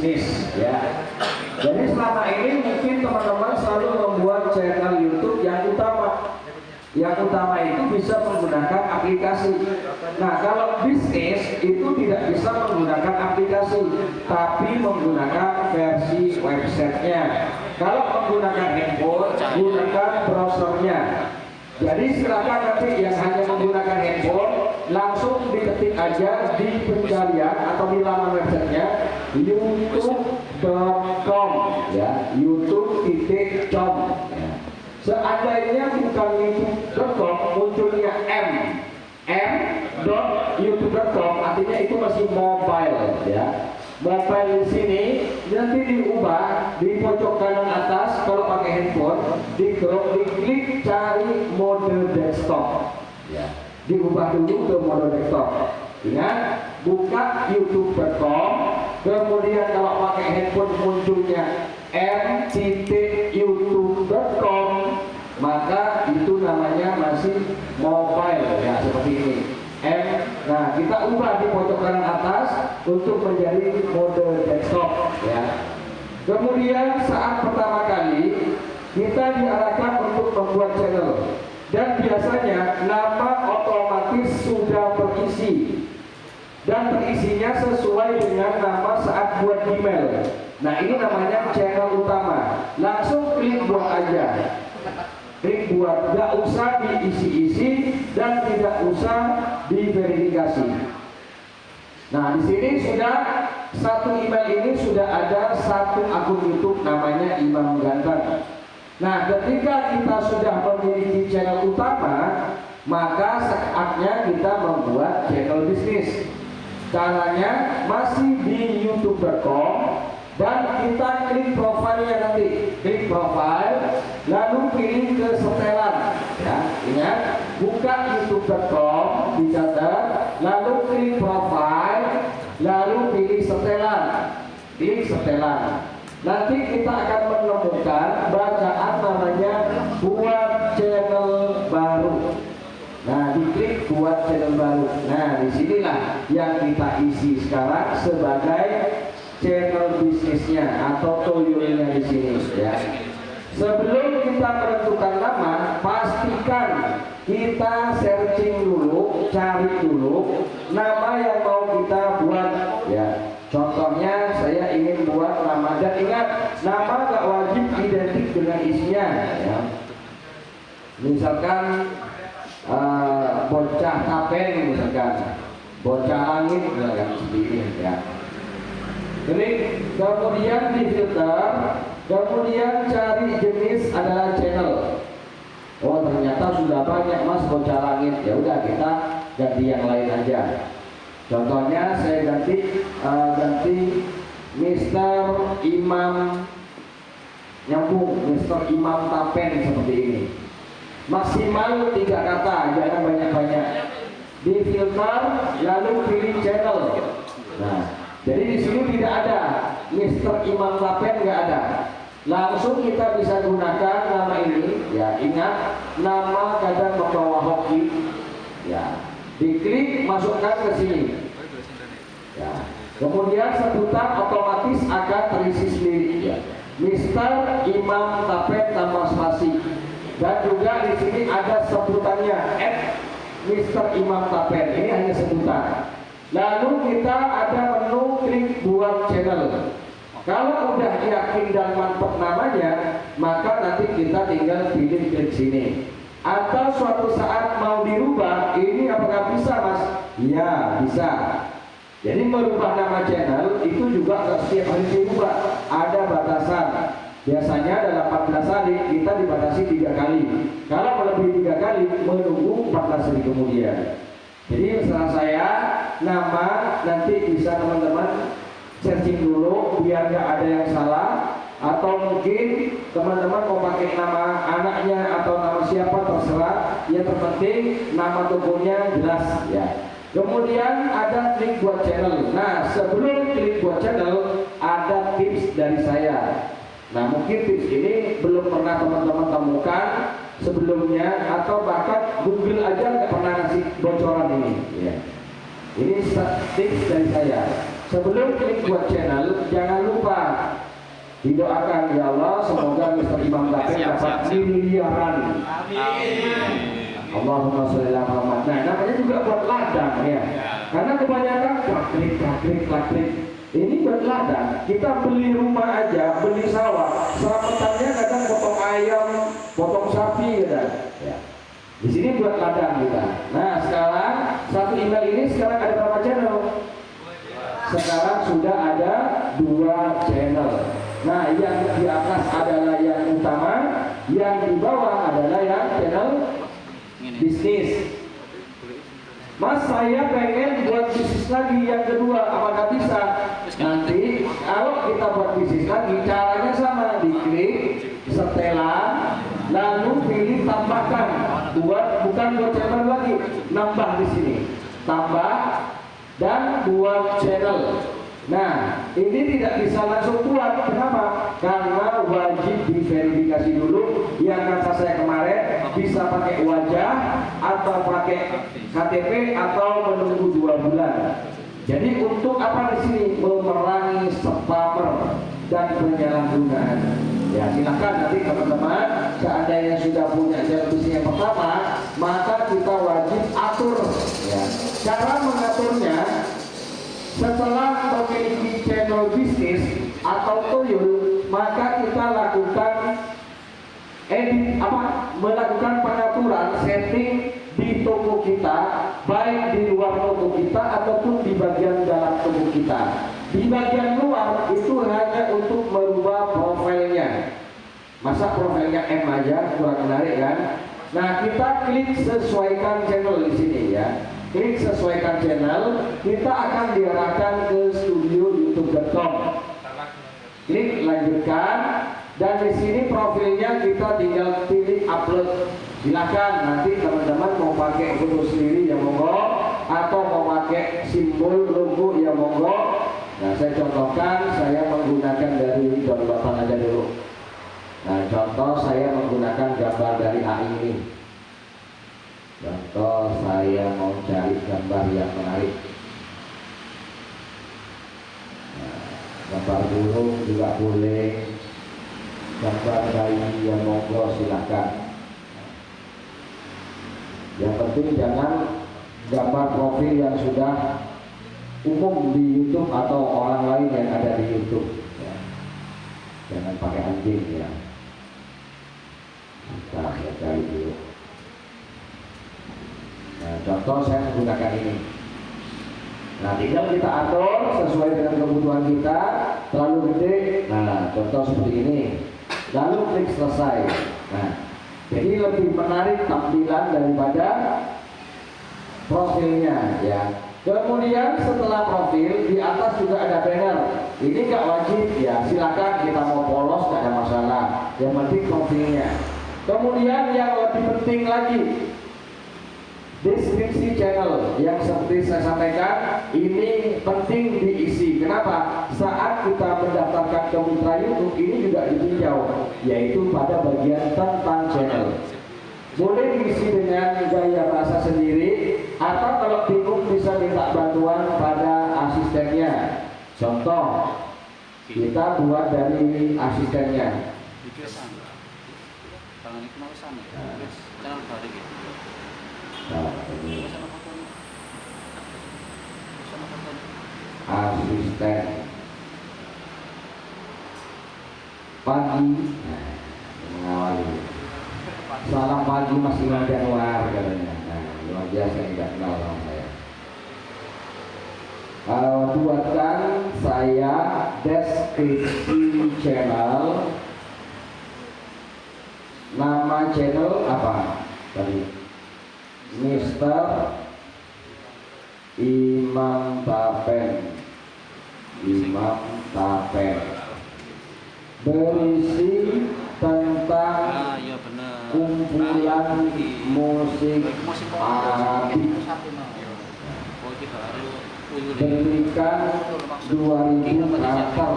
bisnis ya. Jadi selama ini mungkin teman-teman selalu membuat channel YouTube yang utama. Yang utama itu bisa menggunakan aplikasi. Nah, kalau bisnis itu tidak bisa menggunakan aplikasi, tapi menggunakan versi websitenya. Kalau menggunakan handphone, gunakan browsernya. Jadi silakan nanti yang hanya menggunakan handphone langsung diketik aja di pencarian atau di laman websitenya youtube.com ya, youtube.com ya. Seandainya bukan youtube.com munculnya m.youtube.com artinya itu masih mobile ya. Mobile di sini nanti diubah di pojok kanan atas kalau pakai handphone diklik cari mode desktop ya. Diubah dulu ke mode desktop. Ingat, buka youtube.com, kemudian kalau pakai handphone munculnya m.youtube.com, maka itu namanya masih mobile ya, seperti ini. Nah kita ubah di pojok kanan atas untuk menjadi mode desktop ya. Kemudian saat pertama kali kita diarahkan untuk membuat channel dan biasanya nama otomatis sudah terisi dan terisinya sesuai dengan nama saat buat email. Nah ini namanya channel utama. Langsung klik buat aja. Klik buat, nggak usah diisi-isi dan tidak usah diverifikasi. Nah di sini sudah satu email ini sudah ada satu akun YouTube namanya Imam Ganteng. Nah ketika kita sudah memiliki channel utama, maka saatnya kita membuat channel bisnis. Caranya masih di youtube.com dan kita klik profilnya nanti, klik profile lalu pilih ke setelan ya. Ingat, buka youtube.com, dicatat, lalu klik profile lalu pilih setelan, klik setelan. Nanti kita akan menemukan bacaan namanya buat channel baru. Nah, diklik buat channel baru. Nah, disinilah yang kita isi sekarang sebagai channel bisnisnya atau toyolnya di sini ya. Sebelum kita menentukan nama, pastikan kita searching dulu, cari dulu nama yang mau kita buat ya. Contohnya saya ingin buat nama, dan ingat nama gak wajib identik dengan isinya ya. Misalkan bocah tapen, misalkan bocah langit, misalkan seperti ini ya. Klik, kemudian di filter, kemudian cari jenis adalah channel. Oh ternyata sudah banyak mas bocah langit, ya udah kita ganti yang lain aja. Contohnya saya ganti Mister Imam nyambung, Mister Imam Tapen seperti ini. Maksimal 3 kata, jangan banyak-banyak. Di filter lalu pilih channel. Nah, jadi di sini tidak ada Mister Imam Tapen, nggak ada. Langsung kita bisa gunakan nama ini. Ya, ingat nama kadang membawa hoki. Ya, diklik masukkan ke sini. Ya. Kemudian sebutan otomatis akan terisi sendiri. Ya. Mister Imam Tapen tambah spasi. Dan juga di sini ada sebutannya Mister Imam Tapen. Ini hanya sebutan. Lalu kita ada menu klik buat channel. Kalau udah yakin dan mantap namanya, maka nanti kita tinggal pilih klik sini. Atau suatu saat mau dirubah, ini apakah bisa mas? Ya bisa. Jadi merubah nama channel itu juga setiap hari dirubah. Ada batasan. Biasanya dalam 14 hari kita dibatasi 3 kali. Kalau melebihi 3 kali menunggu 14 hari kemudian. Jadi saran saya nama nanti bisa teman-teman searching dulu biar nggak ada yang salah. Atau mungkin teman-teman mau pakai nama anaknya atau nama siapa terserah. Yang terpenting nama tokonya jelas ya. Kemudian ada klik buat channel. Nah sebelum klik buat channel ada tips dari saya. Nah mungkin tips ini belum pernah teman-teman temukan sebelumnya atau bahkan Google aja nggak pernah ngasih bocoran ini ya. Ini tips dari saya. Sebelum klik buat channel jangan lupa Didoakan ya Allah, semoga Mr. Imam Dapen dapat miliaran. Allahumma sholli ala Muhammad. Nah, namanya juga buat ladang ya. Karena kebanyakan klik. Ini buat ladang. Kita beli rumah aja, beli sawah, selamatannya kadang potong ayam, potong sapi gitu. Ya. Di sini buat ladang kita. Nah, sekarang satu email ini sekarang ada berapa channel? Sekarang sudah ada 2 channel. Nah, yang di atas adalah yang utama, yang di bawah adalah yang channel bisnis. Mas, saya pengen buat bisnis lagi yang kedua, apakah bisa? Nanti kalau kita buat bisnis lagi, caranya sama, diklik setelan, lalu pilih tambahkan, bukan buat channel lagi, nambah di sini, tambah dan buat channel. Nah, ini tidak bisa langsung buat. Kenapa? Karena wajib diverifikasi dulu. Yang kata saya kemarin, bisa pakai wajah atau pakai KTP atau menunggu 2 bulan. Jadi untuk apa di sini? Memerangi spammer dan penyalahgunaan. Ya, silakan nanti teman-teman, seandainya sudah punya channel bisnis yang pertama, maka kita wajib atur. Ya. Cara mengaturnya, setelah memiliki channel bisnis atau toyol, maka kita lakukan melakukan pengaturan setting di toko kita, baik di luar toko kita ataupun di bagian dalam toko kita. Di bagian luar itu hanya untuk merubah profilnya. Masa profilnya M aja kurang menarik kan? Nah, kita klik sesuaikan channel di sini ya. Klik sesuaikan channel, kita akan diarahkan ke studio youtube.com. Klik lanjutkan, dan di sini profilnya kita tinggal pilih upload. Silakan nanti teman-teman mau pakai foto sendiri ya monggo, atau mau pakai simbol logo ya monggo. Nah, saya contohkan, saya menggunakan dari downloadan aja dulu. Nah, contoh saya menggunakan gambar dari AI ini. Contoh saya mau cari gambar yang menarik. Nah, gambar burung juga boleh, gambar bayi yang monggo silahkan. Yang penting jangan gambar profil yang sudah umum di YouTube atau orang lain yang ada di YouTube ya. Jangan pakai anjing ya. Kita cari dulu. Nah, contoh saya menggunakan ini. Nah, tinggal kita atur sesuai dengan kebutuhan kita. Terlalu gede, nah contoh seperti ini. Lalu klik selesai. Nah, jadi lebih menarik tampilan daripada profilnya ya. Kemudian setelah profil, di atas juga ada banner. Ini nggak wajib ya, silakan kita mau polos nggak ada masalah. Yang penting profilnya. Kemudian yang lebih penting lagi, deskripsi channel yang seperti saya sampaikan ini penting diisi. Kenapa? Saat kita mendaftarkan ke mitra YouTube ini juga ditinjau, yaitu pada bagian tentang channel. Boleh diisi dengan gaya bahasa sendiri, atau kalau bingung bisa minta bantuan pada asistennya. Contoh, kita buat dari asistennya. Nah, ini asisten pagi mengawali. Salam pagi Mas Imam Januar katanya. Nah, luar biasa, tidak kenal sama saya. Buatkan saya deskripsi channel. Nama channel apa tadi? Mr. Imam Dapen. Imam Dapen. Berisi tentang kumpulan musik Arabic. Berikan 2000 karakter.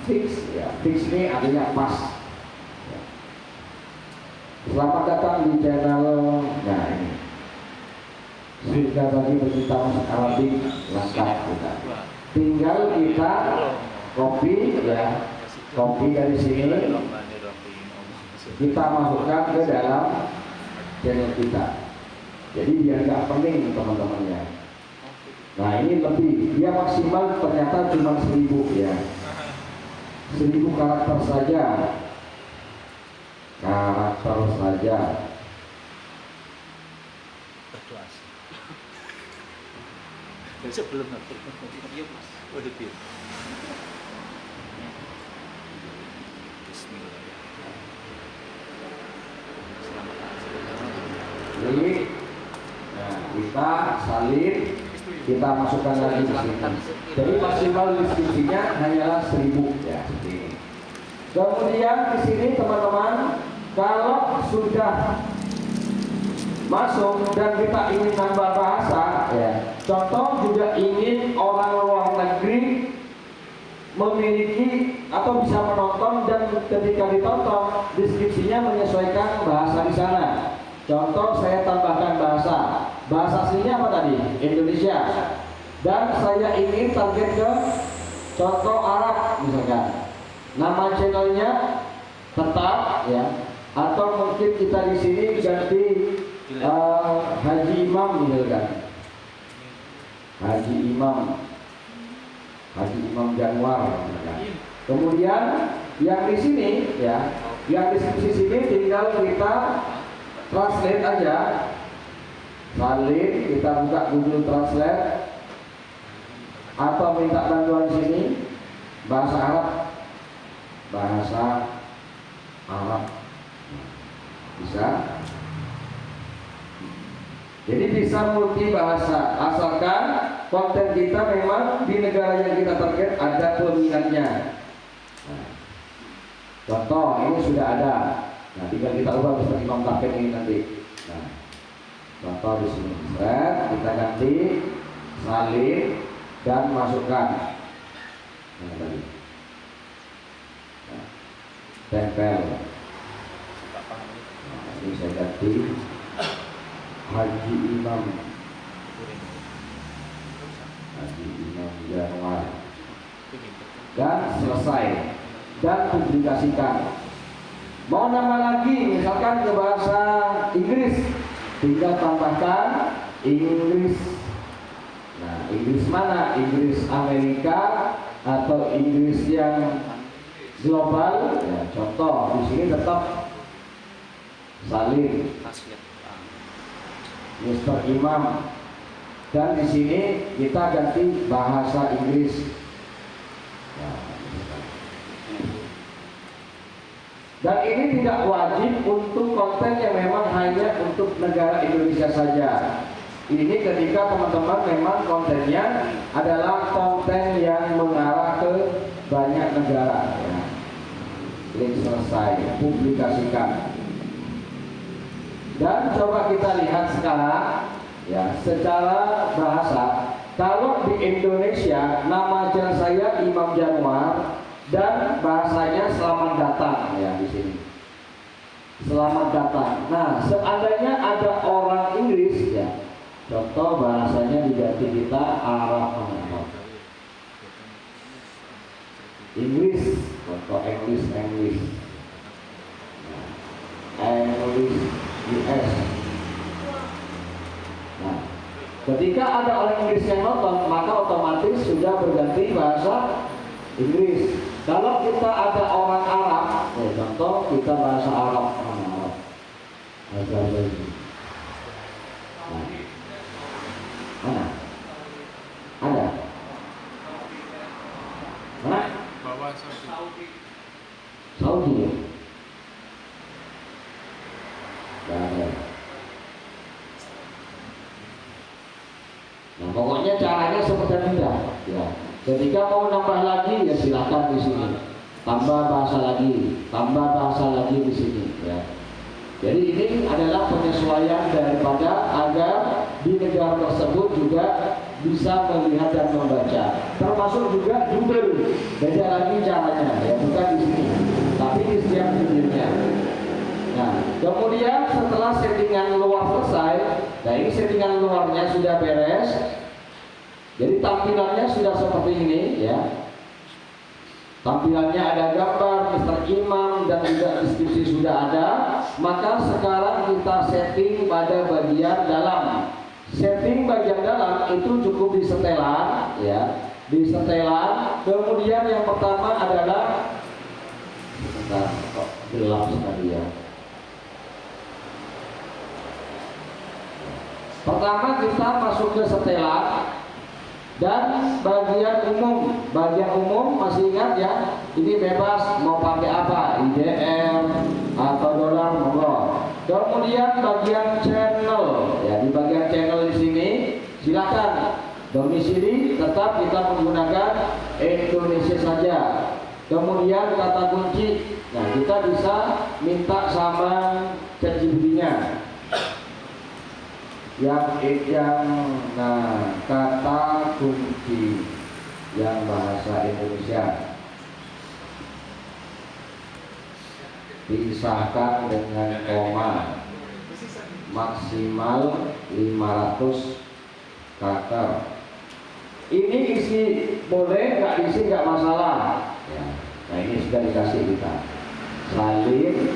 Fix ya, fix ini artinya pas. Selamat datang di channel. Nah ini sudah tadi bercerita musik Arabic lengkap kita. tinggal kita copy ya, copy dari sini kita masukkan ke dalam channel kita. Jadi biar nggak pening teman-temannya. Nah ini lebih, dia maksimal ternyata cuma 1000 ya, 1000 karakter saja, karakter saja. Sebelum nanti, oh detail. Ini, nah, kita salin, kita masukkan lagi di sini. Jadi maksimal deskripsinya hanyalah 1000 ya, seperti ini. Kemudian di sini teman-teman, kalau sudah masuk dan kita ingin nambah bahasa, ya, contoh juga ingin orang luar negeri memiliki atau bisa menonton dan ketika ditonton deskripsinya menyesuaikan bahasa di sana. Contoh saya tambahkan bahasa aslinya apa tadi? Indonesia. Dan saya ingin target ke contoh Arab misalkan. Nama channelnya tetap ya, atau mungkin kita di sini ganti Haji Imam misalkan. Haji Imam Januar misalkan. Kemudian yang di sini ya, yang di sini tinggal kita translate aja. Salin, kita buka Google Translate atau minta bantuan di sini bahasa Arab bisa. Jadi bisa multi bahasa asalkan konten kita memang di negara yang kita target ada peminatnya. Nah, contoh ini sudah ada. Nah, tinggal kita ubah seperti non target ini nanti. Nah, contoh di sini, kita ganti salin dan masukkan. Nah, tadi. Nah, tempel. Nah, ini saya ganti Haji Imam Januar dan selesai dan publikasikan. Mau nambah lagi misalkan ke bahasa Inggris, tinggal tambahkan Inggris. Nah, Inggris mana? Inggris Amerika atau Inggris yang global? Ya, contoh di sini tetap salin Mr. Imam, dan di sini kita ganti bahasa Inggris. Dan ini tidak wajib untuk konten yang memang hanya untuk negara Indonesia saja. Ini ketika teman-teman memang kontennya adalah konten yang mengarah ke banyak negara. Ya. Klik selesai, publikasikan. Dan coba kita lihat sekarang ya, secara bahasa. Kalau di Indonesia nama channel saya Imam Januar dan bahasanya selamat datang ya di sini. Selamat datang. Nah, seandainya ada orang Inggris ya, contoh bahasanya diganti kita Arab. Inggris, contoh English. English US. Nah, ketika ada orang Inggris yang nonton, maka otomatis sudah berganti bahasa Inggris. Kalau kita ada orang Arab, contoh kita bahasa Arab, bahasa Arab. Nah, mana? Ada? Mana? Saudi ya? Nah, pokoknya caranya seperti itu ya. Ketika mau nambah lagi ya silakan di sini. Tambah bahasa lagi di sini ya. Jadi ini adalah penyesuaian daripada agar di negara tersebut juga bisa melihat dan membaca. Termasuk juga judul. Beda lagi caranya ya, bukan di sini, tapi di setiap judulnya. Nah, kemudian setelah settingan luar selesai, nah ini settingan luarnya sudah beres. Jadi tampilannya sudah seperti ini ya. Tampilannya ada gambar Mr. Imam dan juga deskripsi sudah ada. Maka sekarang kita setting pada bagian dalam. Setting bagian dalam itu cukup di setelan ya. Di setelan. Kemudian yang pertama adalah sebentar, kok gelap sekali ya. Pertama kita masuk ke setelan. Dan bagian umum masih ingat ya, ini bebas mau pakai apa, IDR atau dolar monggo. Kemudian bagian channel ya, di bagian channel di sini silakan domisili tetap kita menggunakan Indonesia saja. Kemudian kata kunci, nah kita bisa minta sama ChatGPT-nya. Nah kata kunci yang bahasa Indonesia disahkan dengan koma maksimal 500 karakter. Ini isi boleh, nggak diisi nggak masalah ya. Nah ini sudah dikasih kita salin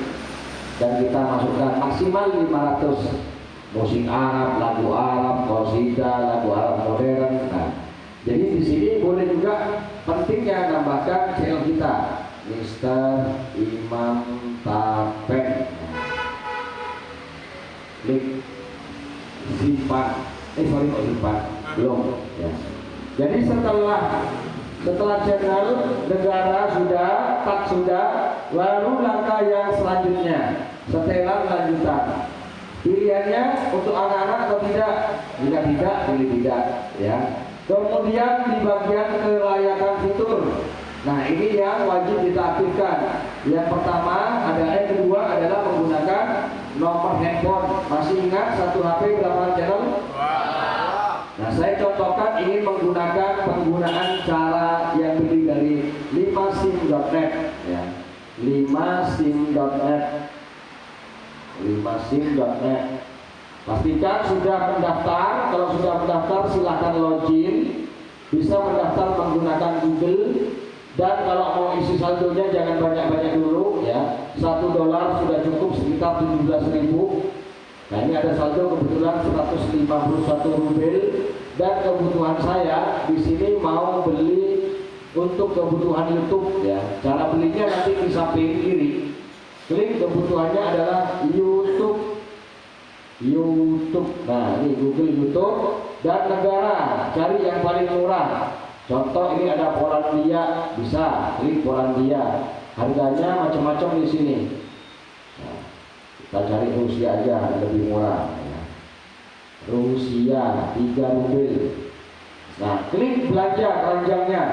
dan kita masukkan maksimal 500 musik Arab, lagu Arab, qasidah, lagu Arab modern. Nah, jadi di sini boleh juga pentingnya nambahkan channel kita, Mr. Imam Tapen. Klik simpan, simpan belum. Ya. Jadi setelah channel negara sudah, tak sudah, lalu langkah yang selanjutnya setelan lanjutan. Pilihannya untuk anak-anak atau tidak? Jika tidak, pilih tidak ya. Kemudian di bagian kelayakan fitur. Nah ini yang wajib kita aktifkan. Yang pertama adalah, yang kedua adalah menggunakan nomor handphone. Masih ingat satu HP berapa channel? Nah saya contohkan ingin menggunakan penggunaan cara yang terdiri dari 5sim.net ya. 5sim.net 5sim.net. Pastikan sudah mendaftar. Kalau sudah mendaftar silahkan login. Bisa mendaftar menggunakan Google. Dan kalau mau isi saldonya jangan banyak-banyak dulu ya. $1 sudah cukup sekitar 17.000. Nah ini ada saldo kebetulan 151 rubel. Dan kebutuhan saya di sini mau beli untuk kebutuhan YouTube ya. Cara belinya nanti di samping kiri. Klik kebutuhannya adalah YouTube. Nah ini Google YouTube. Dan negara, cari yang paling murah. Contoh ini ada Polandia, bisa klik Polandia. Harganya macam-macam di sini. Nah, kita cari Rusia aja lebih murah. Ya. Rusia 3 rubel. Nah klik belanja keranjangnya.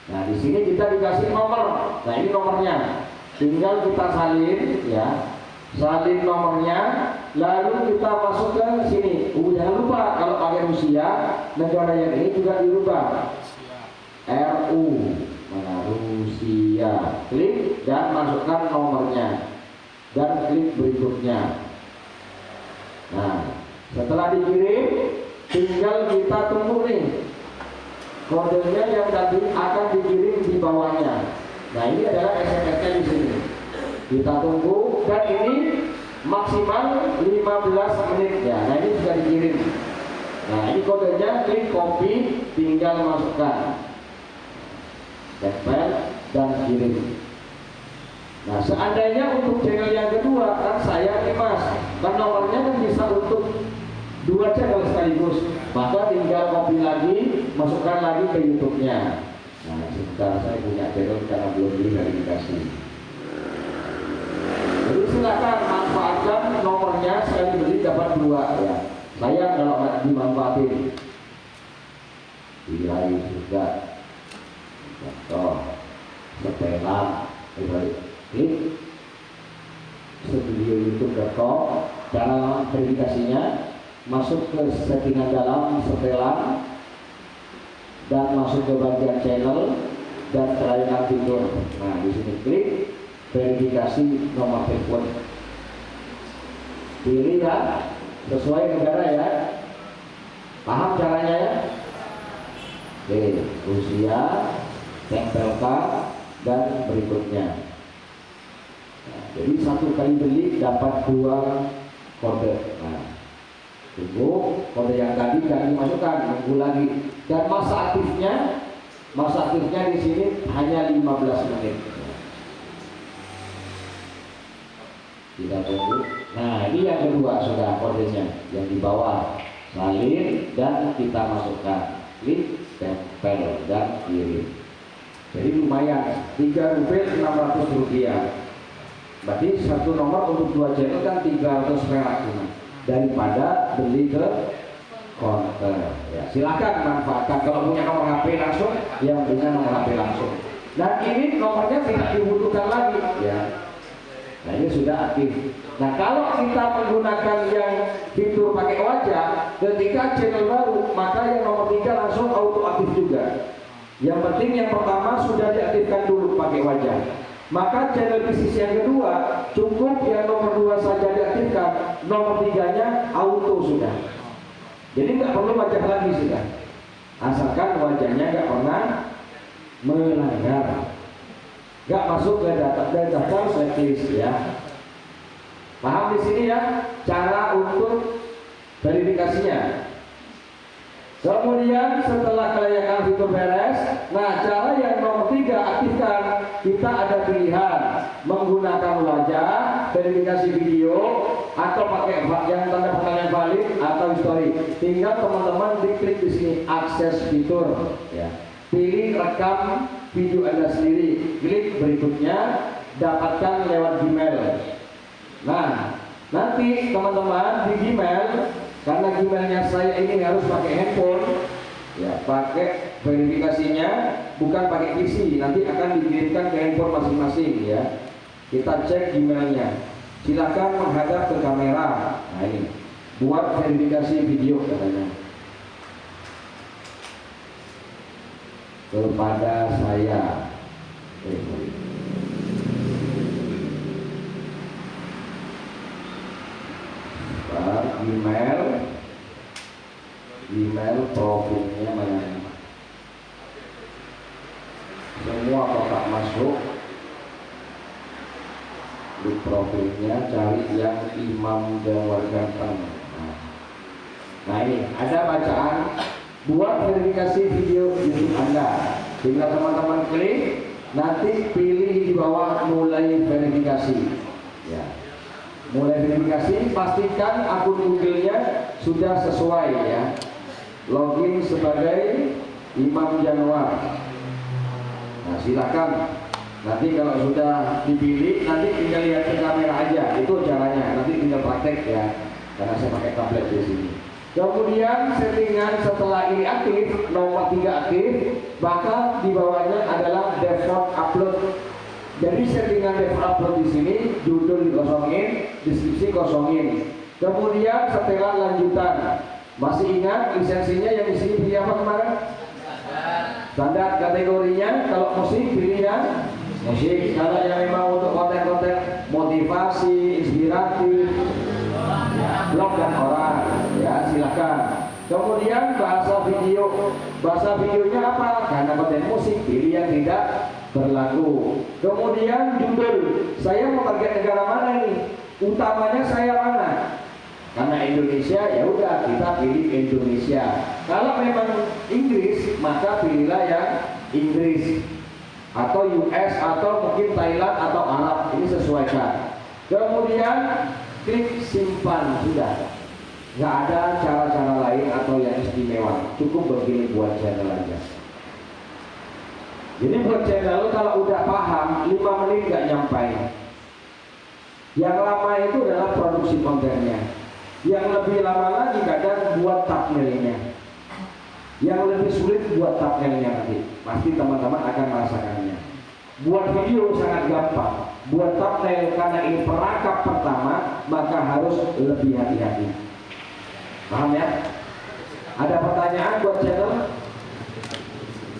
Nah di sini kita dikasih nomor. Nah ini nomornya. Tinggal kita salin ya, salin nomornya, lalu kita masuk ke sini. Jangan lupa kalau pakai Rusia, negara yang ini juga dirubah. RU, mana Rusia, klik dan masukkan nomornya dan klik berikutnya. Nah, setelah dikirim, tinggal kita tunggu nih. Kodenya yang tadi akan dikirim di bawahnya. Nah ini adalah SMS-nya di sini. Kita tunggu dan ini maksimal 15 menit ya. Nah ini sudah dikirim. Nah ini kodenya, klik copy, tinggal masukkan, tempel dan kirim. Nah seandainya untuk channel yang kedua kan saya nih mas, kan nomornya kan bisa untuk 2 channel sekaligus, maka tinggal copy lagi, masukkan lagi ke YouTube-nya. Nah, sebentar saya punya channel karena belum beli verifikasi. Jadi silakan manfaatkan nomornya, sekali beli dapat 2 ya. Saya kalau nggak dimanfaatin, diraih juga. Contoh, setelan, klik studio YouTube.com, cara verifikasinya masuk ke settingan dalam setelan. Dan masuk ke bagian channel dan kelayakan fitur. Nah di sini klik verifikasi nomor telepon. Pilih ya sesuai negara ya. Paham caranya ya? Oke, usia, tempelkan, dan berikutnya. Nah, jadi satu kali beli dapat 2 kode. Nah, tunggu kode yang tadi jangan dimasukkan, nunggu lagi. Dan masa aktifnya di sini hanya 15 menit. Kita tunggu. Nah, ini yang kedua sudah kodenya yang di bawah. Salin dan kita masukkan. Klik, tempel, dan kirim. Jadi lumayan, 3 rupil 600 rupiah. Berarti satu nomor untuk 2 channel kan 300 perak daripada beli ke konter. Ya, silakan manfaatkan. Kalau punya nomor HP langsung, yang punya nomor HP langsung. Dan ini nomornya tidak dibutuhkan lagi. Ya. Nah, ini sudah aktif. Nah, kalau kita menggunakan yang fitur pakai wajah, ketika channel baru, maka yang nomor 3 langsung auto aktif juga. Yang penting yang pertama sudah diaktifkan dulu pakai wajah. Maka channel bisnis yang kedua cukup yang nomor 2 saja diaktifkan, nomor 3-nya auto sudah. Jadi nggak perlu wajah lagi sudah. Asalkan wajahnya nggak pernah melanggar, nggak masuk ke daftar blacklist ya. Paham di sini ya cara untuk verifikasinya. Kemudian setelah kelayakan fitur beres, nah cara yang nomor 3 aktifkan. Kita ada pilihan menggunakan wajah, verifikasi video, atau pakai yang tanda pertanyaan valid atau history. Tinggal teman-teman diklik di sini akses fitur ya. Pilih rekam video Anda sendiri. Klik berikutnya, dapatkan lewat Gmail. Nah, nanti teman-teman di Gmail, karena Gmailnya saya ini harus pakai handphone, ya pakai verifikasinya bukan pakai PC, nanti akan dikirimkan ke handphone masing-masing ya. Kita cek Gmailnya. Silakan menghadap ke kamera. Nah ini, buat verifikasi video katanya. Kepada saya. Email profilnya mana? Semua kotak masuk di profilnya, cari yang Imam Jawar Ganteng. Nah ini ada bacaan buat verifikasi video YouTube Anda. Tinggal teman-teman klik, nanti pilih di bawah mulai verifikasi. Ya. Mulai verifikasi, pastikan akun Google-nya sudah sesuai ya. Login sebagai Imam Januar. Nah, silakan. Nanti kalau sudah dipilih, nanti tinggal lihat ke kamera aja. Itu caranya. Nanti tinggal praktek ya. Karena saya pakai tablet di sini. Kemudian settingan setelah ini aktif, nomor 3 aktif, maka di bawahnya adalah default upload. Jadi settingan default upload di sini, judul dikosongin, deskripsi kosongin. Kemudian setelah lanjutan, masih ingat lisensinya yang di sini pilih apa kemarin? Standar. Kategorinya kalau musik pilih yang musik. Kalau yang memang untuk konten-konten motivasi, inspiratif, blog dan orang, ya silakan. Kemudian bahasa videonya apa? Karena konten musik pilih yang tidak berlaku. Kemudian judul, saya mau target negara mana nih? Utamanya saya mana? Karena Indonesia, ya udah kita pilih Indonesia. Kalau memang Inggris, maka pilihlah yang Inggris atau US atau mungkin Thailand atau Arab. Ini sesuaikan. Kemudian klik simpan, sudah. Nggak ada cara-cara lain atau yang istimewa. Cukup begini buat channel aja. Jadi buat channel kalau udah paham 5 menit nggak nyampai. Yang lama itu adalah produksi kontennya. Yang lebih lama lagi kadang buat thumbnailnya. Yang lebih sulit buat thumbnailnya nanti. Pasti teman-teman akan merasakannya. Buat video sangat gampang. Buat thumbnail karena ini perangkap pertama, maka harus lebih hati-hati. Paham ya? Ada pertanyaan buat channel?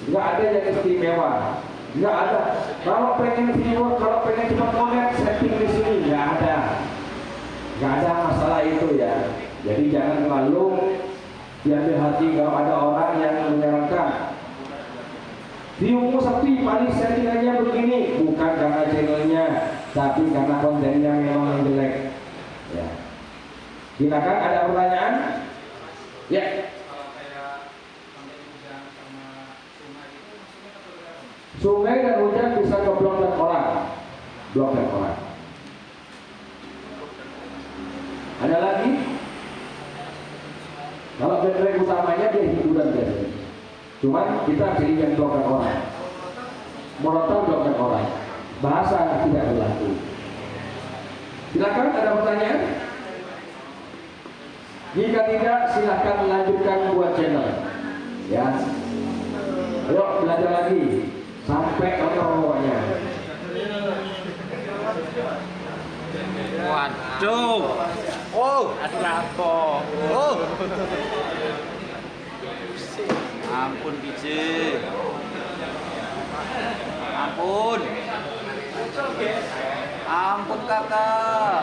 Nggak ada yang istimewa. Nggak ada. Kalau pengen video, kalau pengen cepat connect, setting di sini nggak ada. Nggak ada masalah itu ya. Jadi jangan terlalu diambil hati kalau ada orang yang menyarankan View-mu sepi, paling settingannya begini, bukan karena channelnya, tapi karena kontennya memang yang jelek. Ya. Silakan, ada pertanyaan? Ya. Sungai dan hujan bisa keblok dan orang, blok dan orang. Ada lagi? Kalau background utamanya dia hiburan biasanya. Cuman kita jadikan blok dan orang. Monoton blok dan orang. Bahasa tidak berlaku. Silakan, ada pertanyaan? Jika tidak, silakan lanjutkan buat channel. Ya. Ayo belajar lagi sampai pokoknya. Waduh. Oh, aduh lapo. Oh. Ampun biji. Ampun. Ampun kakak.